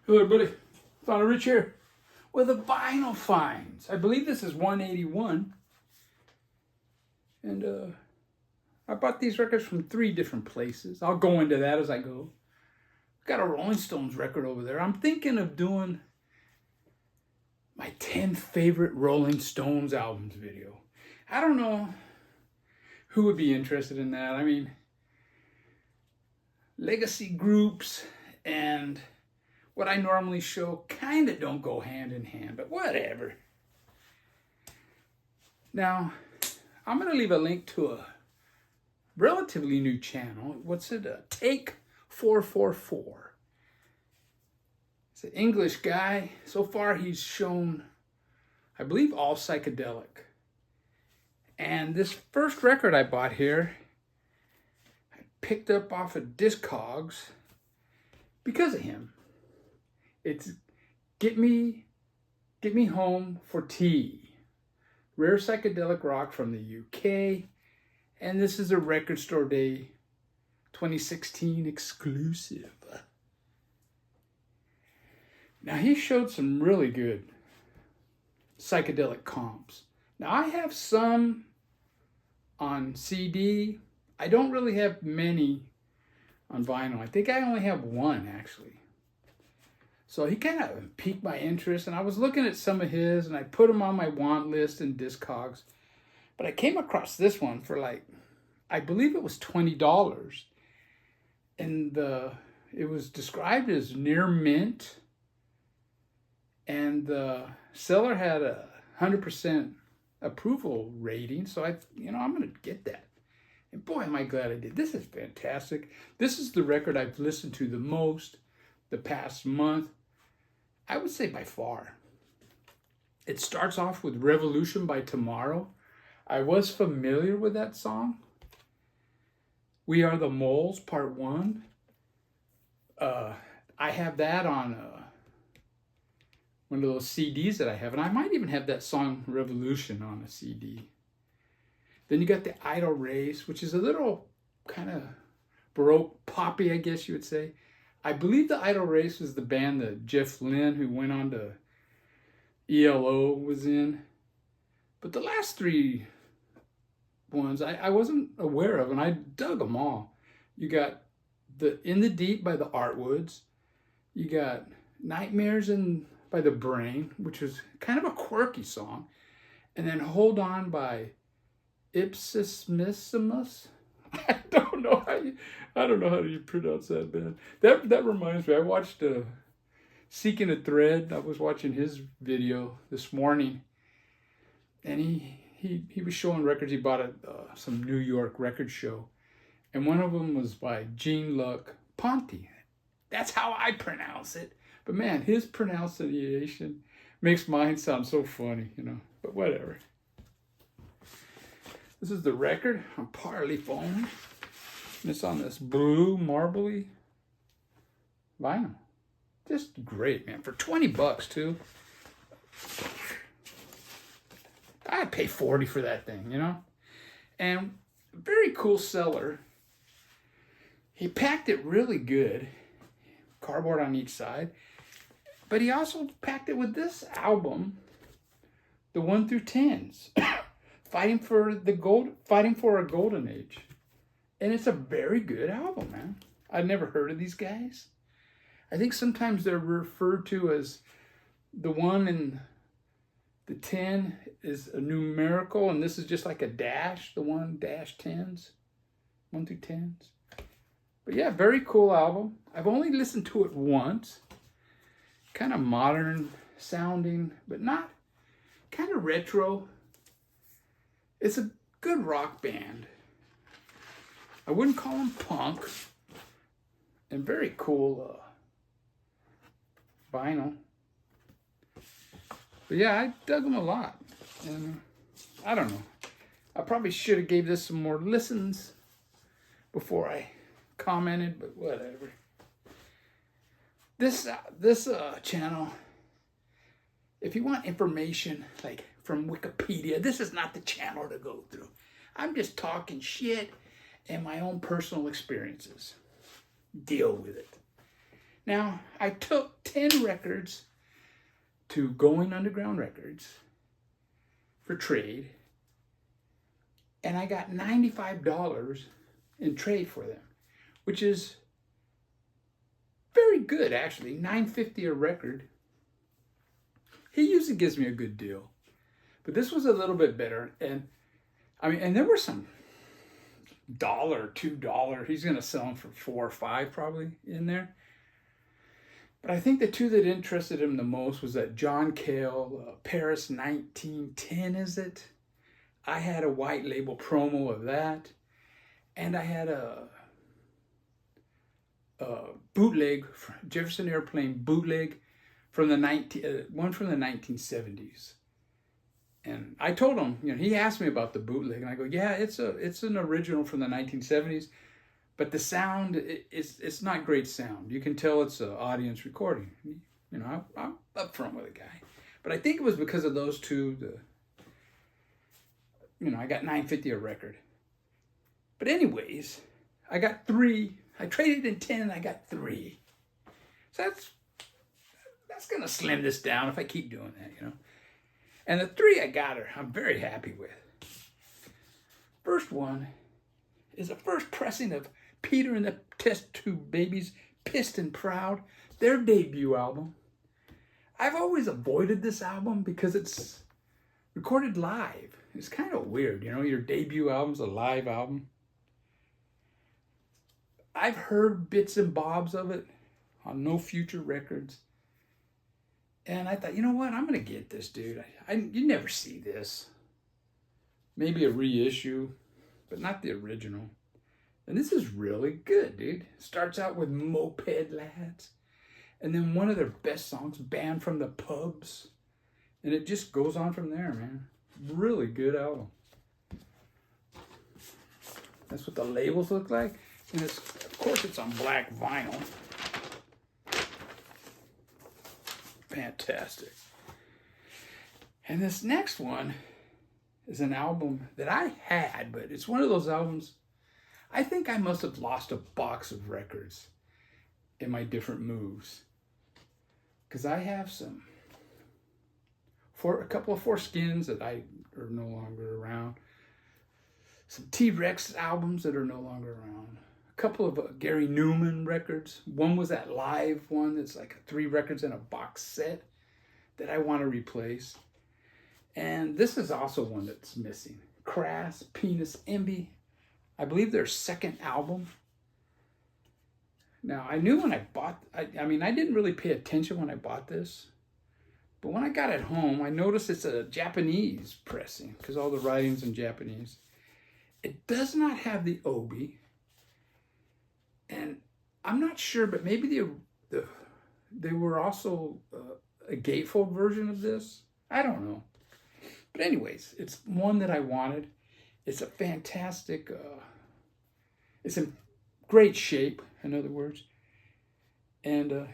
Hello everybody, Father Rich here with the vinyl finds. I believe this is 181. And I bought these records from 3 different places. I'll go into that as I go. Got a Rolling Stones record over there. I'm thinking of doing my 10 favorite Rolling Stones albums video. I don't know who would be interested in that. I mean, legacy groups and what I normally show kind of don't go hand in hand, but whatever. Now, I'm going to leave a link to a relatively new channel. What's it? Take 444. It's an English guy. So far, he's shown, I believe, all psychedelic. And this first record I bought here, I picked up off of Discogs because of him. It's Get Me Home for Tea. Rare psychedelic rock from the UK. And this is a Record Store Day 2016 exclusive. Now, he showed some really good psychedelic comps. Now, I have some on CD. I don't really have many on vinyl. I think I only have one, actually. So he kind of piqued my interest, and I was looking at some of his, and I put him on my want list in Discogs. But I came across this one for I believe it was $20. And it was described as near mint. And the seller had a 100% approval rating. So I'm going to get that. And boy, am I glad I did. This is fantastic. This is the record I've listened to the most the past month. I would say by far. It starts off with Revolution by Tomorrow. I was familiar with that song. We Are the Moles, Part 1. I have that on one of those CDs that I have. And I might even have that song Revolution on a CD. Then you got the Idle Race, which is a little kind of Baroque poppy, I guess you would say. I believe the Idle Race was the band that Jeff Lynne, who went on to ELO, was in. But the last 3 ones I wasn't aware of, and I dug them all. You got the In the Deep by the Artwoods. You got Nightmares by the Brain, which was kind of a quirky song. And then Hold On by Ipsissimus. I don't know how you pronounce that band. That reminds me, I watched Seeking a Thread. I was watching his video this morning, and he was showing records he bought at some New York record show, and one of them was by Jean-Luc Ponty. That's how I pronounce it. But man, his pronunciation makes mine sound so funny, But whatever. This is the record on Parlophone. And it's on this blue marbly vinyl. Just great, man. For $20 too. I'd pay $40 for that thing, And very cool seller. He packed it really good. Cardboard on each side. But he also packed it with this album, the 1 through 10s. Fighting for a Golden Age. And it's a very good album, man. I'd never heard of these guys. I think sometimes they're referred to as the 1 and the 10 is a numerical, and this is just like a dash, the 1-10s, 1 through 10s. But yeah, very cool album. I've only listened to it once. Kind of modern sounding, but not kind of retro. It's a good rock band. I wouldn't call them punk. And very cool vinyl. But yeah, I dug them a lot. And I don't know. I probably should have gave this some more listens before I commented, but whatever. This channel, if you want information like from Wikipedia, this is not the channel to go through. I'm just talking shit and my own personal experiences. Deal with it. Now, I took 10 records to Going Underground Records for trade, and I got $95 in trade for them, which is very good, actually. $9.50 a record. He usually gives me a good deal, but this was a little bit better. And I mean, and there were some $1, $2. He's gonna sell them for $4 or $5 probably in there. But I think the two that interested him the most was that John Cale, Paris 1910, is it? I had a white label promo of that. And I had a bootleg, Jefferson Airplane bootleg from the one from the 1970s. And I told him, he asked me about the bootleg, and I go, yeah, it's an original from the 1970s. But the sound, it's not great sound. You can tell it's an audience recording. I'm upfront with the guy. But I think it was because of those two. I got $9.50 a record. But anyways, I got 3. I traded in 10 and I got 3. So that's going to slim this down if I keep doing that, And the 3 I got I'm very happy with. First one is the first pressing of Peter and the Test Tube Babies, Pissed and Proud, their debut album. I've always avoided this album because it's recorded live. It's kind of weird, your debut album's a live album. I've heard bits and bobs of it on No Future Records. And I thought, you know what? I'm going to get this, dude. You never see this. Maybe a reissue, but not the original. And this is really good, dude. Starts out with Moped Lads. And then one of their best songs, Banned from the Pubs. And it just goes on from there, man. Really good album. That's what the labels look like. And of course, it's on black vinyl. Fantastic. And this next one is an album that I had, but it's one of those albums, I think I must have lost a box of records in my different moves. Because I have a couple of Foreskins that are no longer around. Some T-Rex albums that are no longer around. A couple of Gary Newman records. One was that live one that's like 3 records in a box set that I want to replace. And this is also one that's missing. Crass, Penis, Envy. I believe their second album. Now, I knew when I bought, I didn't really pay attention when I bought this. But when I got it home, I noticed it's a Japanese pressing because all the writing's in Japanese. It does not have the obi. And I'm not sure, but maybe they were also a gatefold version of this. I don't know. But anyways, it's one that I wanted. It's a fantastic, it's in great shape, in other words. And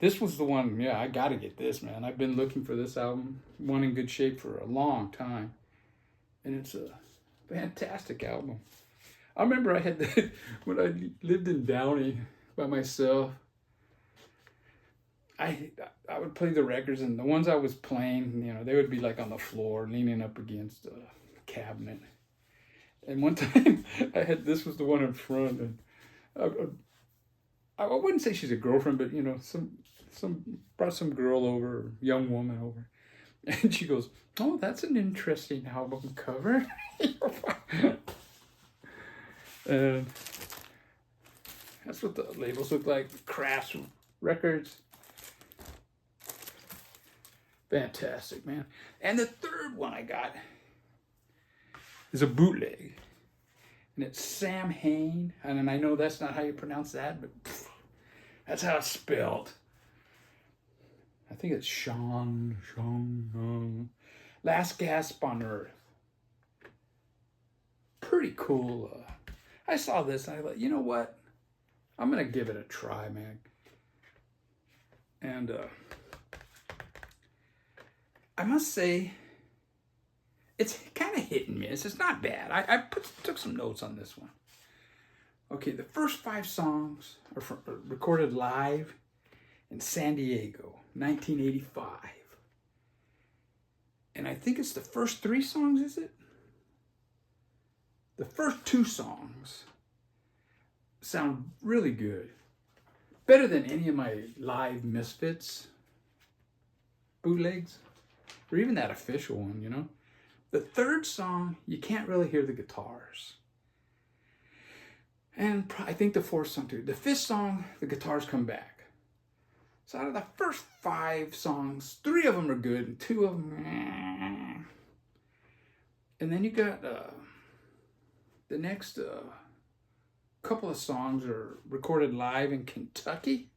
this was the one, I got to get this, man. I've been looking for this album, one in good shape for a long time. And it's a fantastic album. I remember I had when I lived in Downey by myself, I would play the records, and the ones I was playing, they would be like on the floor, leaning up against a cabinet. And one time, this was the one in front, and I wouldn't say she's a girlfriend, but brought some girl over, young woman over, and she goes, "Oh, that's an interesting album cover." And that's what the labels look like. Crass Records. Fantastic, man. And the third one I got is a bootleg. And it's Sam Hain. And I know that's not how you pronounce that, but that's how it's spelled. I think it's Sean. Last Gasp on Earth. Pretty cool. I saw this and I thought, you know what? I'm going to give it a try, man. And I must say, it's kind of hit and miss. It's not bad. I took some notes on this one. Okay, the first 5 songs are recorded live in San Diego, 1985. And I think it's the first 3 songs, is it? The first 2 songs sound really good. Better than any of my live Misfits bootlegs, or even that official one, you know? The 3rd song, you can't really hear the guitars. And I think the 4th song too. The 5th song, the guitars come back. So out of the first 5 songs, 3 of them are good and 2 of them, eh. And then you got the next couple of songs are recorded live in Kentucky,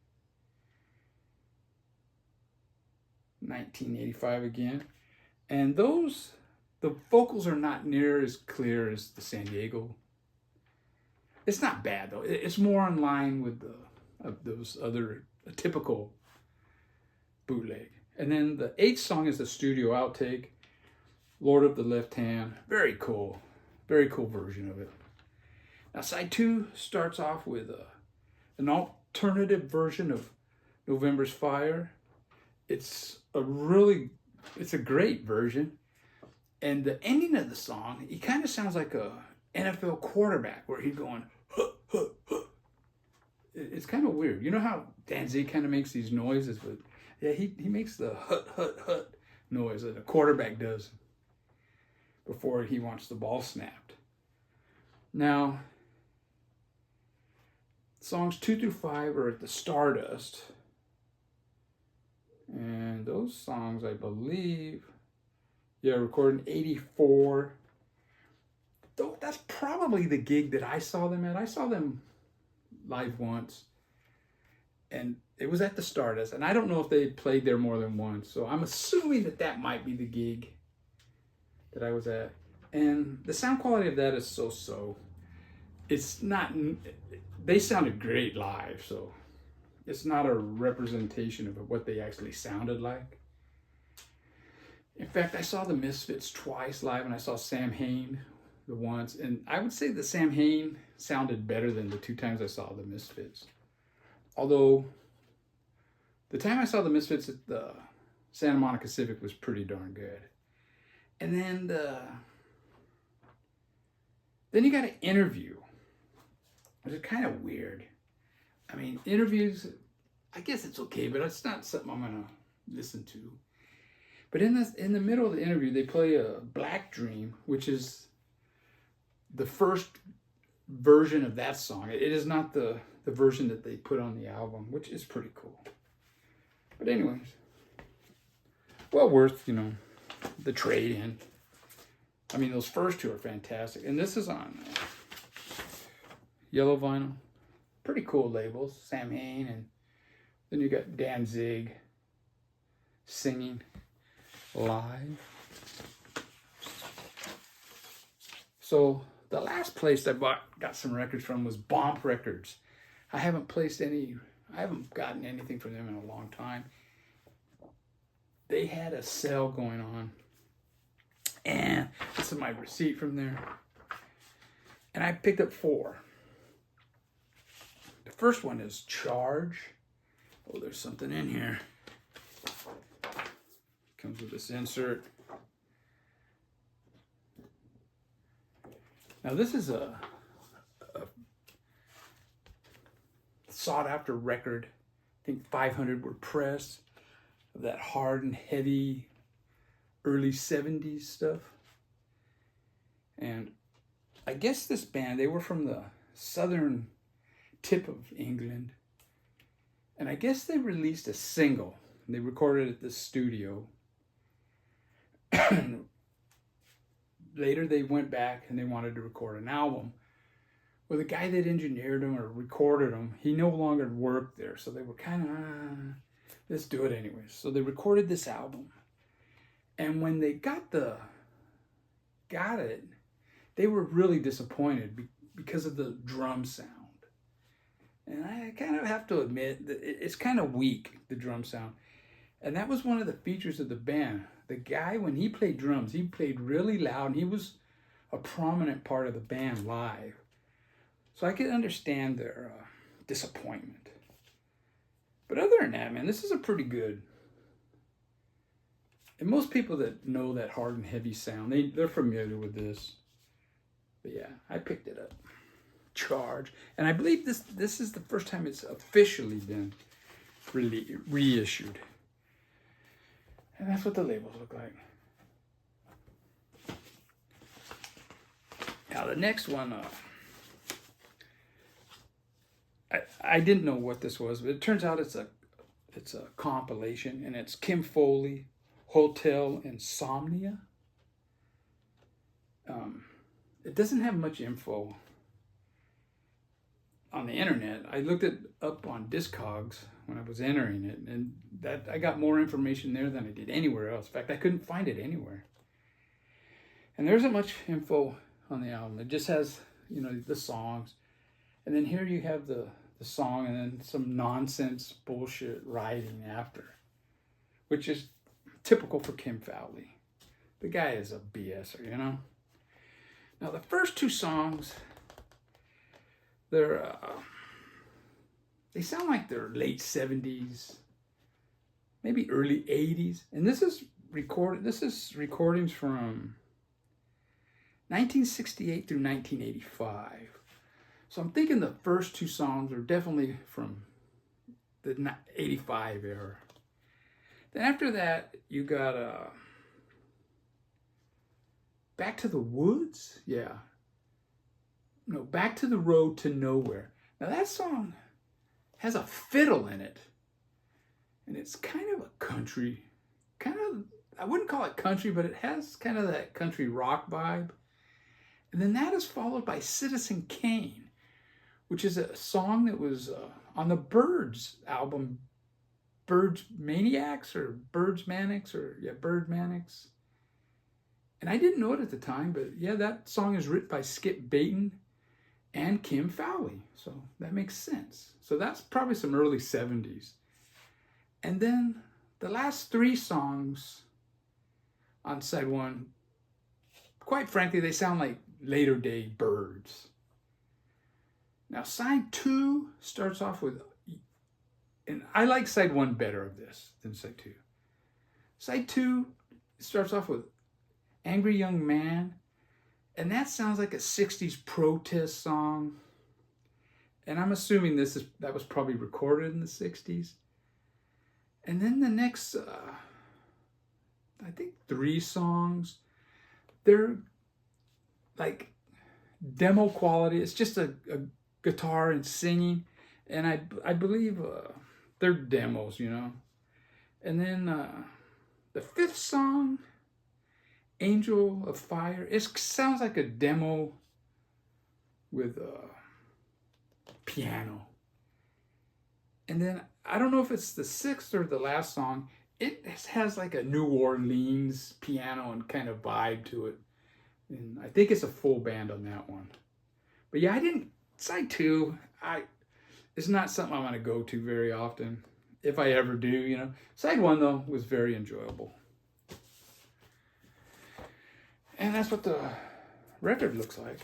1985 again. And those, the vocals are not near as clear as the San Diego. It's not bad though. It's more in line with those other typical bootleg. And then the 8th song is the studio outtake, Lord of the Left Hand. Very cool version of it. Now side 2 starts off with an alternative version of November's Fire. It's a great version. And the ending of the song, it kind of sounds like a NFL quarterback where he's going, huh, huh, huh. It's kind of weird. You know how Danzig kind of makes these noises? But yeah, he makes the hut, hut, hut noise that a quarterback does before he wants the ball snapped. Now, songs 2 through 5 are at the Stardust. And those songs, I believe, recorded in 84. Though that's probably the gig that I saw them at. I saw them live once. And it was at the Stardust. And I don't know if they played there more than once. So I'm assuming that might be the gig that I was at. And the sound quality of that is so-so. It's not, they sounded great live, so it's not a representation of what they actually sounded like. In fact, I saw the Misfits twice live, and I saw Sam Hain the once, and I would say that Sam Hain sounded better than the 2 times I saw the Misfits. Although, the time I saw the Misfits at the Santa Monica Civic was pretty darn good. And then you got an interview, which is kind of weird. I mean, interviews, I guess it's okay, but it's not something I'm going to listen to. But in the middle of the interview, they play a Black Dream, which is the first version of that song. It is not the version that they put on the album, which is pretty cool. But anyways, well worth, the trade-in. I mean, those first 2 are fantastic. And this is on yellow vinyl. Pretty cool labels, Sam Hain, and then you got Danzig singing live. So the last place I got some records from was Bomp Records. I haven't gotten anything from them in a long time. They had a sale going on, and this is my receipt from there. And I picked up 4. The first one is Charge. Oh, there's something in here. Comes with this insert. Now this is a sought after record. I think 500 were pressed of that hard and heavy early 70s stuff. And I guess this band, they were from the southern tip of England. And I guess they released a single. They recorded it at the studio. Later they went back and they wanted to record an album. Well, the guy that engineered them or recorded them, he no longer worked there. So they were kind of, let's do it anyways. So they recorded this album. And when they got it, they were really disappointed because of the drum sound. And I kind of have to admit that it's kind of weak, the drum sound. And that was one of the features of the band. The guy, when he played drums, he played really loud, and he was a prominent part of the band live. So I could understand their disappointment. But other than that, man, this is a pretty good. And most people that know that hard and heavy sound, they're familiar with this. But yeah, I picked it up. Charge. And I believe this is the first time it's officially been reissued. And that's what the labels look like. Now the next one, I didn't know what this was, but it turns out it's a compilation, and it's Kim Foley, Hotel Insomnia. It doesn't have much info on the internet. I looked it up on Discogs when I was entering it, and that I got more information there than I did anywhere else. In fact, I couldn't find it anywhere. And there isn't much info on the album. It just has, the songs. And then here you have the song and then some nonsense bullshit writing after, which is typical for Kim Fowley. The guy is a BSer, Now the first two songs, they sound like they're late 70s, maybe early 80s. And this is recordings from 1968 through 1985. So I'm thinking the first two songs are definitely from the 85 era. Then after that, you got Back to the Woods? Yeah. No, Back to the Road to Nowhere. Now that song has a fiddle in it. And it's kind of a country, I wouldn't call it country, but it has kind of that country rock vibe. And then that is followed by Citizen Kane, which is a song that was on the Byrds album, Byrds Maniacs or Byrds Manics Byrd Manics. And I didn't know it at the time, but yeah, that song is written by Skip Bayton and Kim Fowley. So that makes sense. So that's probably some early 70s. And then the last three songs on side one, quite frankly, they sound like later day Byrds. Now side two starts off with, and I like side one better of this than side two. Side two starts off with Angry Young Man, and that sounds like a 60s protest song. And I'm assuming that was probably recorded in the 60s. And then the next, I think 3 songs, they're like demo quality. It's just a guitar and singing, and I believe they're demos, And then the 5th song, Angel of Fire, it sounds like a demo with piano. And then I don't know if it's the 6th or the last song. It has like a New Orleans piano and kind of vibe to it. And I think it's a full band on that one. But yeah, side 2, it's not something I'm going to go to very often. If I ever do, Side 1, though, was very enjoyable. And that's what the record looks like.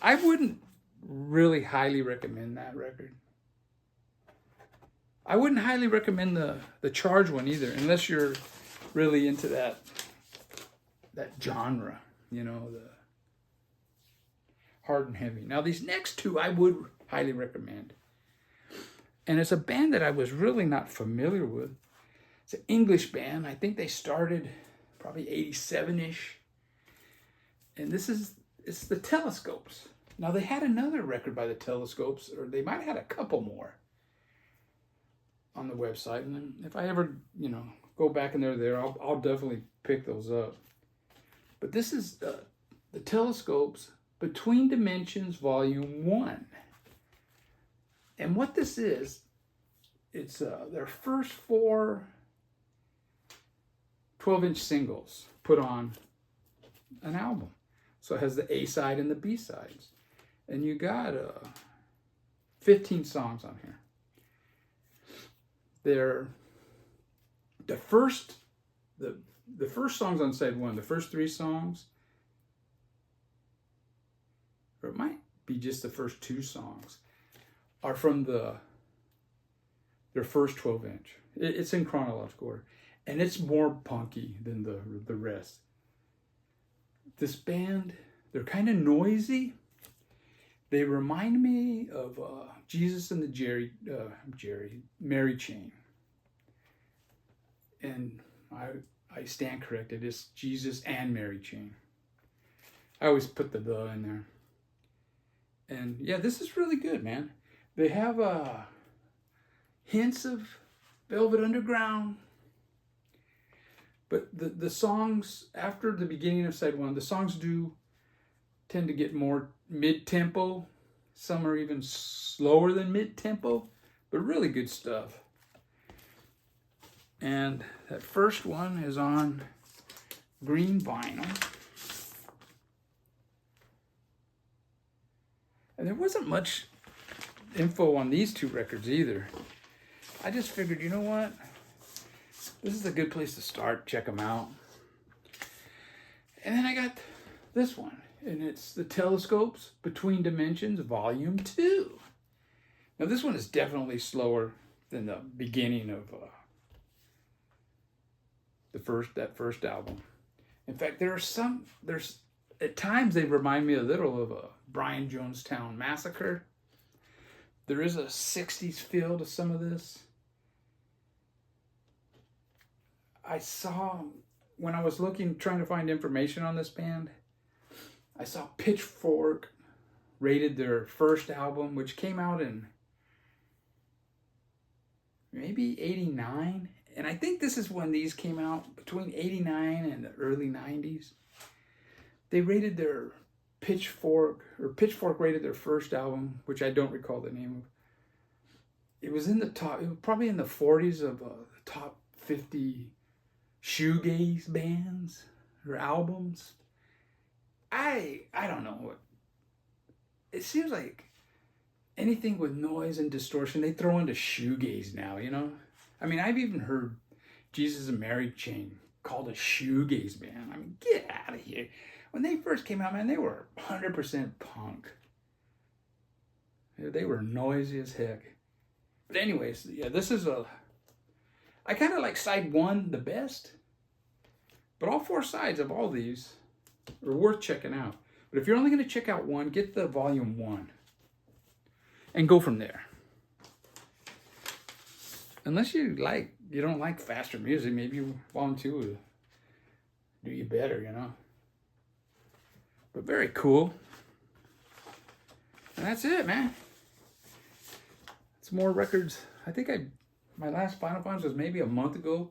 I wouldn't really highly recommend that record. I wouldn't highly recommend the Charge one either, unless you're really into that genre, the hard and heavy. Now these next two I would highly recommend. And it's a band that I was really not familiar with. It's an English band. I think they started probably 87-ish. And it's the Telescopes. Now they had another record by the Telescopes, or they might have had a couple more on the website. And then if I ever, go back and they're there, I'll definitely pick those up. But this is the Telescopes Between Dimensions Volume 1. And what this is, it's their first 4 12-inch singles put on an album. So it has the A side and the B sides. And you got 15 songs on here. They're the first songs on side 1, the first 3 songs, or be just the first 2 songs, are from their first 12-inch. It's in chronological order, and it's more punky than the rest. This band, they're kind of noisy. They remind me of Jesus and the Mary Chain. And I stand corrected. It's Jesus and Mary Chain. I always put the in there. And yeah, this is really good, man. They have hints of Velvet Underground. But the songs, after the beginning of side 1, the songs do tend to get more mid-tempo. Some are even slower than mid-tempo, but really good stuff. And that first one is on green vinyl. And there wasn't much info on these 2 records either. I just figured, you know what? This is a good place to start. Check them out. And then I got this one. And it's the Telescopes Between Dimensions, Volume 2. Now this one is definitely slower than the beginning of that first album. In fact, there's at times they remind me a little of a Brian Jonestown Massacre. There is a 60s feel to some of this. I saw, when I was trying to find information on this band, I saw Pitchfork rated their first album, which came out in maybe 89. And I think this is when these came out, between 89 and the early 90s. They rated their Pitchfork rated their first album, which I don't recall the name of. It was probably in the 40s of the top 50 shoegaze bands or albums. I don't know what. It seems like anything with noise and distortion, they throw into shoegaze now, you know? I mean, I've even heard Jesus and Mary Chain called a shoegaze band. I mean, get out of here. When they first came out, man, they were 100% punk. They were noisy as heck. But anyways, yeah, I kind of like side 1 the best. But all 4 sides of all these are worth checking out. But if you're only going to check out one, get the volume 1. And go from there. Unless you don't like faster music, maybe volume 2 will do you better, you know. But very cool. And that's it, man. It's more records. I think my last Final Finds was maybe a month ago.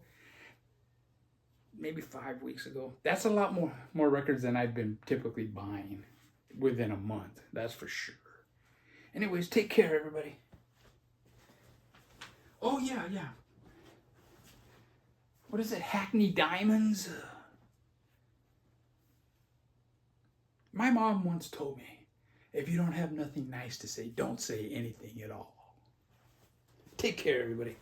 Maybe 5 weeks ago. That's a lot more records than I've been typically buying within a month. That's for sure. Anyways, take care, everybody. Oh, yeah. What is it? Hackney Diamonds? My mom once told me, if you don't have nothing nice to say, don't say anything at all. Take care, everybody.